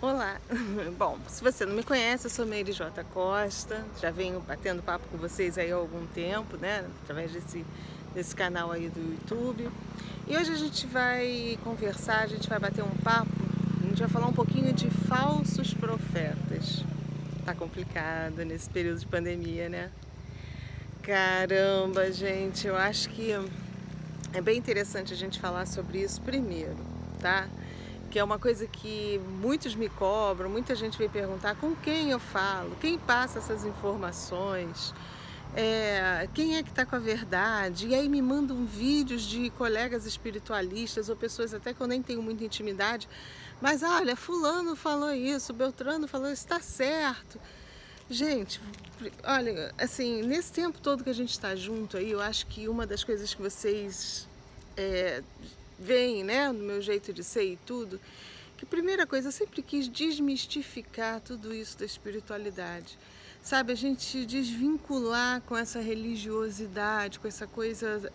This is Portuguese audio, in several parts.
Olá! Bom, se você não me conhece, eu sou Meire J. Costa, já venho batendo papo com vocês aí há algum tempo, né, através desse canal aí do YouTube. E hoje a gente vai conversar, a gente vai bater um papo, a gente vai falar um pouquinho de falsos profetas. Tá complicado nesse período de pandemia, né? Caramba, gente, eu acho que é bem interessante a gente falar sobre isso primeiro, tá? Que é uma coisa que muitos me cobram, muita gente vem perguntar com quem eu falo, quem passa essas informações, quem é que está com a verdade, e aí me mandam vídeos de colegas espiritualistas ou pessoas até que eu nem tenho muita intimidade, mas olha, fulano falou isso, Beltrano falou isso, está certo. Gente, olha, assim, nesse tempo todo que a gente está junto aí, eu acho que uma das coisas que vocês veem, né, no meu jeito de ser e tudo, que primeira coisa, eu sempre quis desmistificar tudo isso da espiritualidade, sabe, a gente desvincular com essa religiosidade, com essa coisa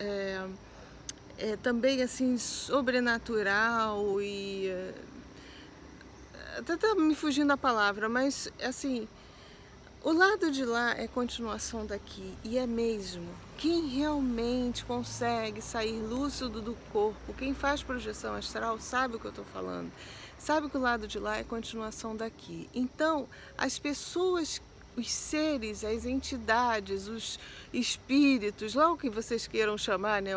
também assim sobrenatural e até tá me fugindo a palavra, mas assim, o lado de lá é continuação daqui, e é mesmo. Quem realmente consegue sair lúcido do corpo, quem faz projeção astral, sabe o que eu estou falando. Sabe que o lado de lá é continuação daqui. Então, as pessoas, os seres, as entidades, os espíritos, lá o que vocês queiram chamar, né,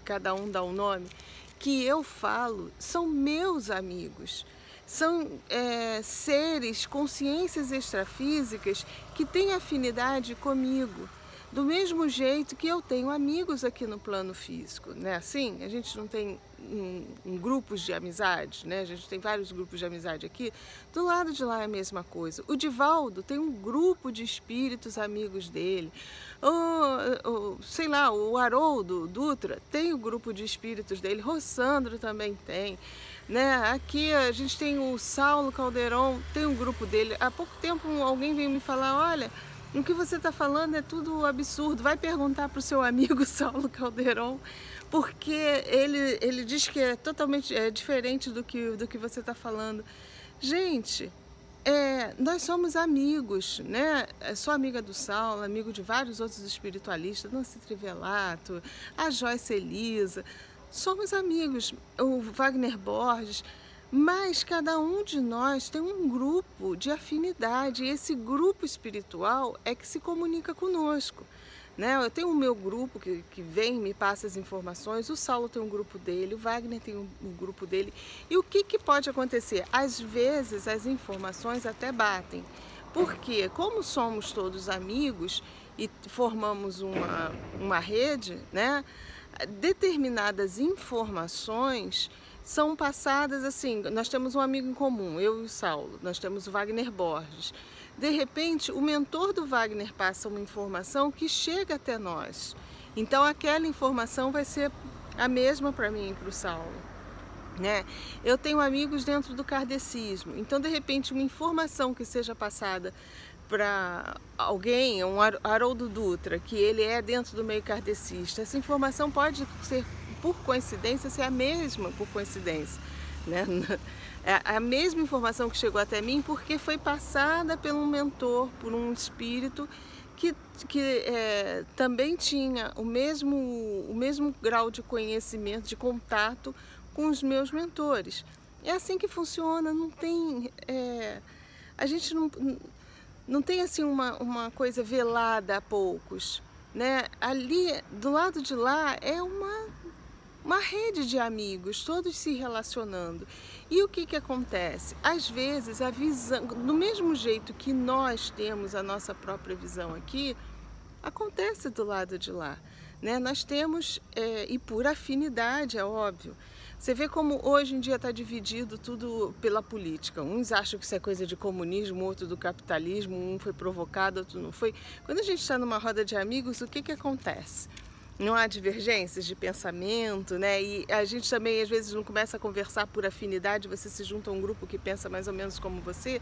cada um dá um nome, que eu falo, são meus amigos. São seres, consciências extrafísicas que têm afinidade comigo, do mesmo jeito que eu tenho amigos aqui no plano físico, né? Assim, a gente não tem grupos de amizade, né? A gente tem vários grupos de amizade aqui. Do lado de lá é a mesma coisa. O Divaldo tem um grupo de espíritos amigos dele. Sei lá, o Haroldo Dutra tem o grupo de espíritos dele. Rossandro também tem. Né? Aqui a gente tem o Saulo Calderon, tem um grupo dele. Há pouco tempo alguém veio me falar, olha, o que você está falando é tudo absurdo, vai perguntar para o seu amigo Saulo Calderon, porque ele diz que é totalmente diferente do que você está falando. Gente, nós somos amigos, né? Eu sou amiga do Saulo, amigo de vários outros espiritualistas, Nancy Trivelato, a Joyce Elisa. Somos amigos, o Wagner Borges, mas cada um de nós tem um grupo de afinidade, e esse grupo espiritual é que se comunica conosco. Né? Eu tenho o meu grupo que vem e me passa as informações, o Saulo tem um grupo dele, o Wagner tem um grupo dele. E o que pode acontecer? Às vezes as informações até batem, porque como somos todos amigos e formamos uma rede, né? Determinadas informações são passadas assim, nós temos um amigo em comum, eu e o Saulo, nós temos o Wagner Borges. De repente, o mentor do Wagner passa uma informação que chega até nós. Então, aquela informação vai ser a mesma para mim e para o Saulo. Né? Eu tenho amigos dentro do kardecismo, então, de repente, uma informação que seja passada para alguém, um Haroldo Dutra, que ele é dentro do meio kardecista, essa informação pode ser, por coincidência, ser a mesma por coincidência, né? É a mesma informação que chegou até mim porque foi passada por um mentor, por um espírito que também tinha o mesmo grau de conhecimento, de contato com os meus mentores. É assim que funciona, não tem... a gente não tem assim uma coisa velada a poucos, né? Ali, do lado de lá, é uma rede de amigos, todos se relacionando. E o que acontece? Às vezes a visão, do mesmo jeito que nós temos a nossa própria visão aqui, acontece do lado de lá. Né? Nós temos, e por afinidade, é óbvio. Você vê como hoje em dia está dividido tudo pela política. Uns acham que isso é coisa de comunismo, outro do capitalismo, um foi provocado, outro não foi. Quando a gente está numa roda de amigos, o que acontece? Não há divergências de pensamento, né? E a gente também, às vezes, não começa a conversar por afinidade, você se junta a um grupo que pensa mais ou menos como você.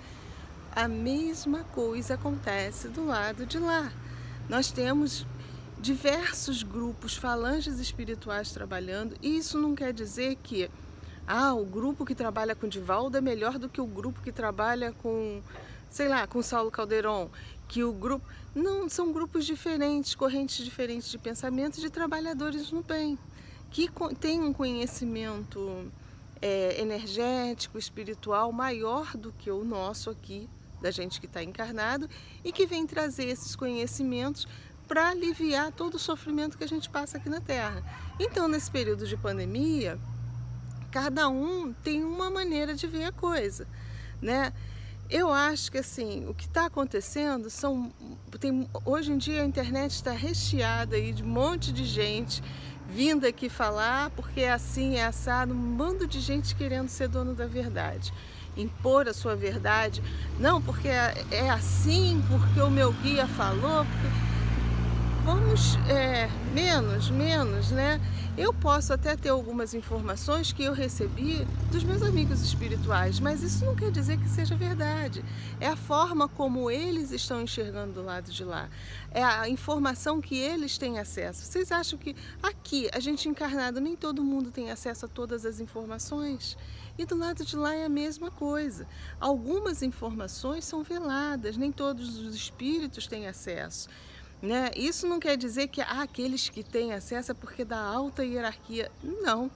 A mesma coisa acontece do lado de lá. Nós temos diversos grupos, falanges espirituais trabalhando, e isso não quer dizer que Ah, o grupo que trabalha com Divaldo é melhor do que o grupo que trabalha com, sei lá, com Saulo Calderon, que o grupo... Não, são grupos diferentes, correntes diferentes de pensamento de trabalhadores no bem, que têm um conhecimento energético, espiritual maior do que o nosso aqui, da gente que está encarnado, e que vem trazer esses conhecimentos para aliviar todo o sofrimento que a gente passa aqui na Terra. Então, nesse período de pandemia, cada um tem uma maneira de ver a coisa, né? Eu acho que assim, o que está acontecendo hoje em dia a internet está recheada aí de um monte de gente vindo aqui falar porque é assim, é assado, um bando de gente querendo ser dono da verdade, impor a sua verdade, não porque é assim, porque o meu guia falou, porque... Vamos menos, né? Eu posso até ter algumas informações que eu recebi dos meus amigos espirituais, mas isso não quer dizer que seja verdade. É a forma como eles estão enxergando do lado de lá. É a informação que eles têm acesso. Vocês acham que aqui, a gente encarnado, nem todo mundo tem acesso a todas as informações? E do lado de lá é a mesma coisa. Algumas informações são veladas, nem todos os espíritos têm acesso. Né? Isso não quer dizer que aqueles que têm acesso é porque da alta hierarquia. Não,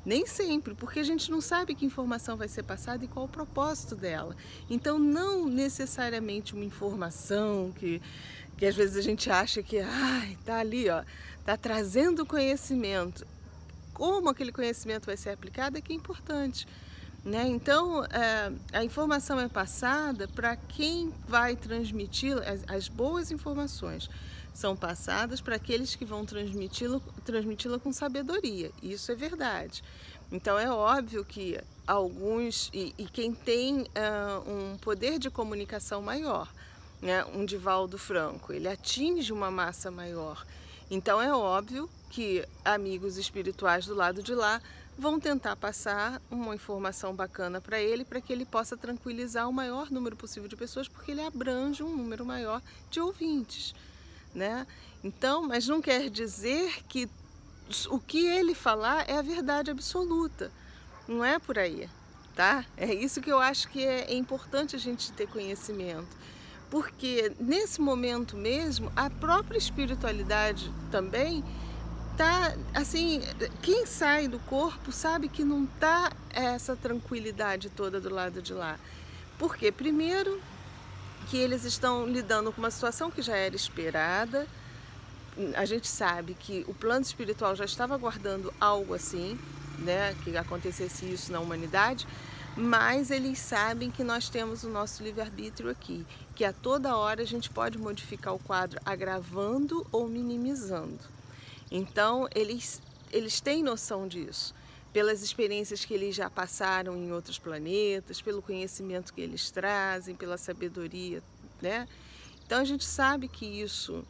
nem sempre, porque a gente não sabe que informação vai ser passada e qual o propósito dela. Então, não necessariamente uma informação que às vezes a gente acha que tá ali, ó, tá trazendo conhecimento. Como aquele conhecimento vai ser aplicado é que é importante. Né? Então, a informação é passada para quem vai transmiti-la, as boas informações são passadas para aqueles que vão transmiti-la com sabedoria, isso é verdade. Então é óbvio que alguns, e quem tem um poder de comunicação maior, né? Um Divaldo Franco, ele atinge uma massa maior. Então é óbvio que amigos espirituais do lado de lá vão tentar passar uma informação bacana para que ele possa tranquilizar o maior número possível de pessoas, porque ele abrange um número maior de ouvintes, né? Então, mas não quer dizer que o que ele falar é a verdade absoluta, não é por aí, tá? É isso que eu acho que é importante a gente ter conhecimento. Porque nesse momento mesmo, a própria espiritualidade também tá assim, quem sai do corpo sabe que não tá essa tranquilidade toda do lado de lá. Porque primeiro que eles estão lidando com uma situação que já era esperada. A gente sabe que o plano espiritual já estava aguardando algo assim, né, que acontecesse isso na humanidade. Mas eles sabem que nós temos o nosso livre-arbítrio aqui, que a toda hora a gente pode modificar o quadro agravando ou minimizando. Então, eles têm noção disso, pelas experiências que eles já passaram em outros planetas, pelo conhecimento que eles trazem, pela sabedoria, né? Então, a gente sabe que isso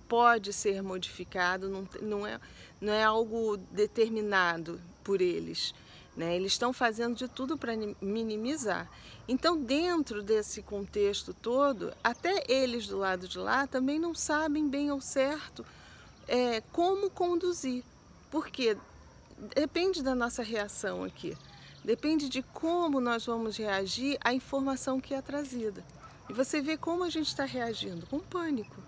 pode ser modificado, não é algo determinado por eles. Né? Eles estão fazendo de tudo para minimizar. Então, dentro desse contexto todo, até eles do lado de lá também não sabem bem ao certo como conduzir. Porque depende da nossa reação aqui. Depende de como nós vamos reagir à informação que é trazida. E você vê como a gente está reagindo, com pânico.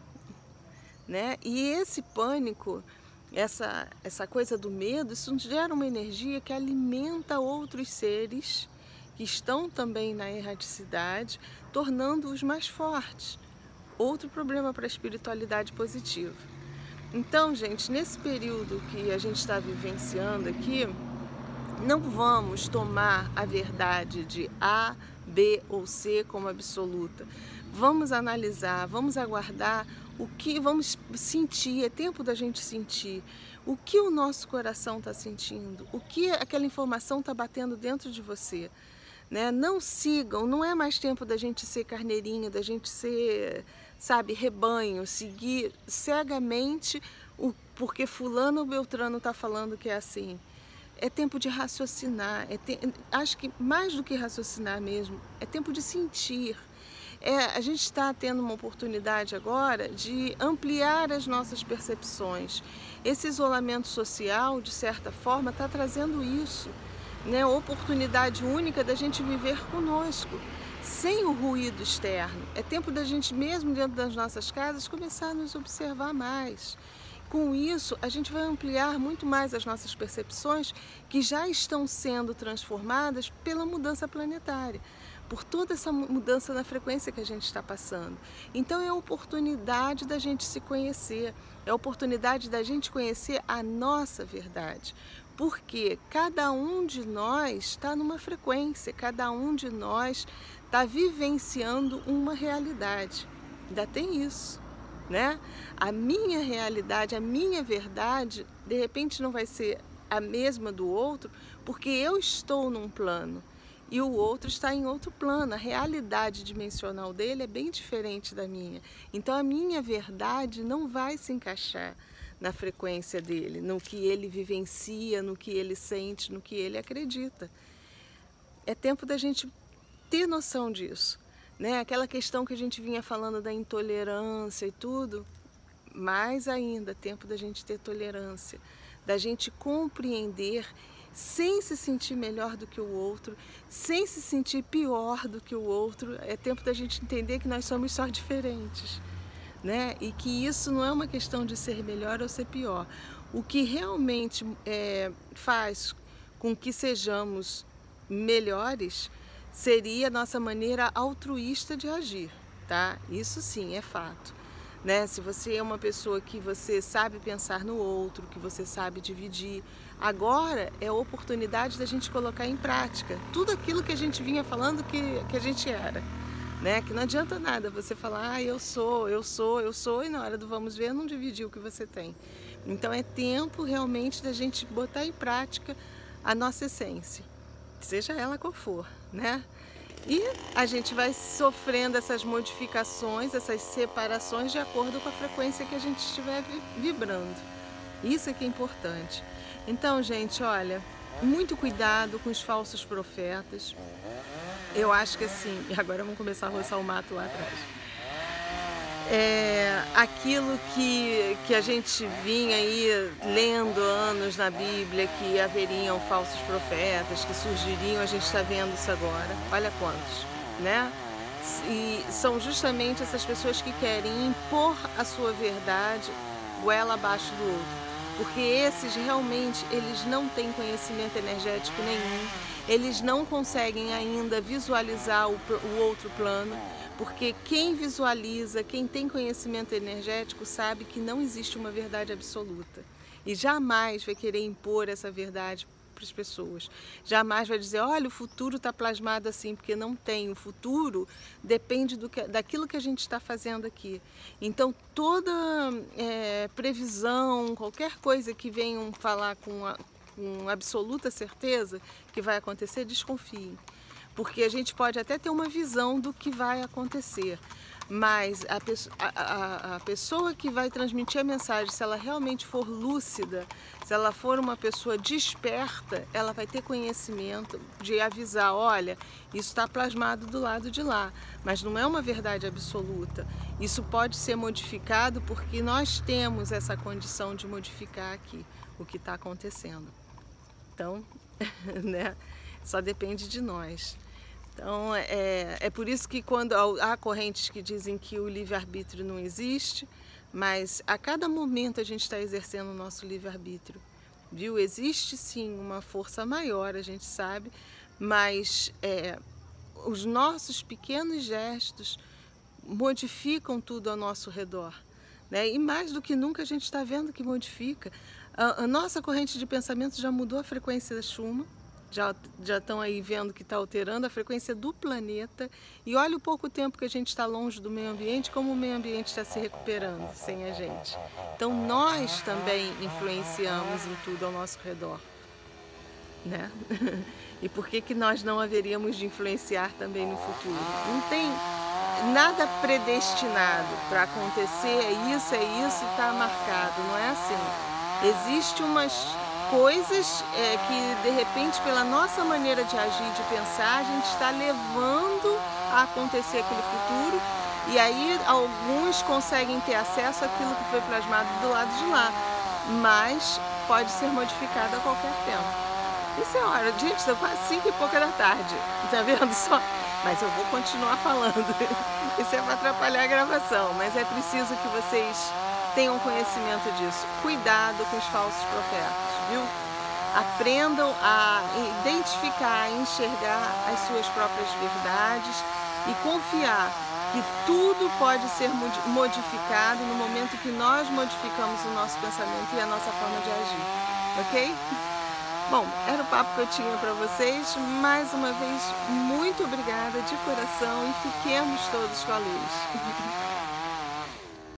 Né? E esse pânico... Essa coisa do medo, isso gera uma energia que alimenta outros seres que estão também na erraticidade, tornando-os mais fortes. Outro problema para a espiritualidade positiva. Então, gente, nesse período que a gente está vivenciando aqui, não vamos tomar a verdade de A, B ou C como absoluta. Vamos analisar, vamos aguardar o que vamos sentir, é tempo da gente sentir o que o nosso coração está sentindo, o que aquela informação está batendo dentro de você. Né? Não sigam, não é mais tempo da gente ser carneirinho, da gente ser, sabe, rebanho, seguir cegamente porque fulano ou beltrano está falando que é assim. É tempo de raciocinar, acho que mais do que raciocinar mesmo, é tempo de sentir. A gente está tendo uma oportunidade agora de ampliar as nossas percepções. Esse isolamento social, de certa forma, está trazendo isso. né, oportunidade única da gente viver conosco, sem o ruído externo. É tempo da gente, mesmo dentro das nossas casas, começar a nos observar mais. Com isso, a gente vai ampliar muito mais as nossas percepções, que já estão sendo transformadas pela mudança planetária, por toda essa mudança na frequência que a gente está passando. Então é a oportunidade da gente se conhecer, é a oportunidade da gente conhecer a nossa verdade, porque cada um de nós está numa frequência, cada um de nós está vivenciando uma realidade. Ainda tem isso, né? A minha realidade, a minha verdade, de repente não vai ser a mesma do outro, porque eu estou num plano e o outro está em outro plano. A realidade dimensional dele é bem diferente da minha. Então a minha verdade não vai se encaixar na frequência dele, no que ele vivencia, no que ele sente, no que ele acredita. É tempo da gente ter noção disso, né? Aquela questão que a gente vinha falando da intolerância e tudo, mais ainda, tempo da gente ter tolerância, da gente compreender sem se sentir melhor do que o outro, sem se sentir pior do que o outro. É tempo da gente entender que nós somos só diferentes, né? E que isso não é uma questão de ser melhor ou ser pior. O que realmente faz com que sejamos melhores seria a nossa maneira altruísta de agir, tá? Isso sim, é fato, né? Se você é uma pessoa que você sabe pensar no outro, que você sabe dividir, agora é a oportunidade da gente colocar em prática tudo aquilo que a gente vinha falando que a gente era, né? Que não adianta nada você falar, ah, eu sou, e na hora do vamos ver não dividir o que você tem. Então é tempo realmente da gente botar em prática a nossa essência, seja ela qual for, né? E a gente vai sofrendo essas modificações, essas separações de acordo com a frequência que a gente estiver vibrando. Isso é que é importante. Então, gente, olha, muito cuidado com os falsos profetas. Eu acho que assim, e agora vamos começar a roçar o mato lá atrás. Aquilo que a gente vinha aí lendo anos na Bíblia, que haveriam falsos profetas, que surgiriam, a gente está vendo isso agora. Olha quantos, né? E são justamente essas pessoas que querem impor a sua verdade goela abaixo do outro. Porque esses realmente, eles não têm conhecimento energético nenhum, eles não conseguem ainda visualizar o outro plano, porque quem visualiza, quem tem conhecimento energético sabe que não existe uma verdade absoluta e jamais vai querer impor essa verdade para as pessoas. Jamais vai dizer, olha, o futuro está plasmado assim, porque não tem. O futuro depende daquilo que a gente está fazendo aqui. Então, toda previsão, qualquer coisa que venham falar com absoluta certeza que vai acontecer, desconfiem. Porque a gente pode até ter uma visão do que vai acontecer, mas a pessoa que vai transmitir a mensagem, se ela realmente for lúcida, se ela for uma pessoa desperta, ela vai ter conhecimento de avisar, olha, isso está plasmado do lado de lá, mas não é uma verdade absoluta. Isso pode ser modificado porque nós temos essa condição de modificar aqui o que está acontecendo. Então, né, só depende de nós. Então, é por isso que quando há correntes que dizem que o livre-arbítrio não existe, mas a cada momento a gente está exercendo o nosso livre-arbítrio, viu? Existe sim uma força maior, a gente sabe, mas os nossos pequenos gestos modificam tudo ao nosso redor, né? E mais do que nunca a gente está vendo que modifica. A nossa corrente de pensamento já mudou a frequência da Schumann, já estão aí vendo que está alterando a frequência do planeta, e olha o pouco tempo que a gente está longe do meio ambiente, como o meio ambiente está se recuperando sem a gente. Então nós também influenciamos em tudo ao nosso redor, né? E por que nós não haveríamos de influenciar também no futuro? Não tem nada predestinado para acontecer, é isso e está marcado, não é assim. Existem umas coisas que de repente pela nossa maneira de agir, de pensar, a gente está levando a acontecer aquele futuro, e aí alguns conseguem ter acesso àquilo que foi plasmado do lado de lá, mas pode ser modificado a qualquer tempo. Isso é hora, gente, são quase 5 e pouca da tarde, tá vendo só? Mas eu vou continuar falando, isso é para atrapalhar a gravação, mas é preciso que vocês tenham conhecimento disso. Cuidado com os falsos profetas, viu? Aprendam a identificar, a enxergar as suas próprias verdades e confiar que tudo pode ser modificado no momento que nós modificamos o nosso pensamento e a nossa forma de agir, ok? Bom, era o papo que eu tinha para vocês. Mais uma vez, muito obrigada de coração e fiquemos todos com a luz.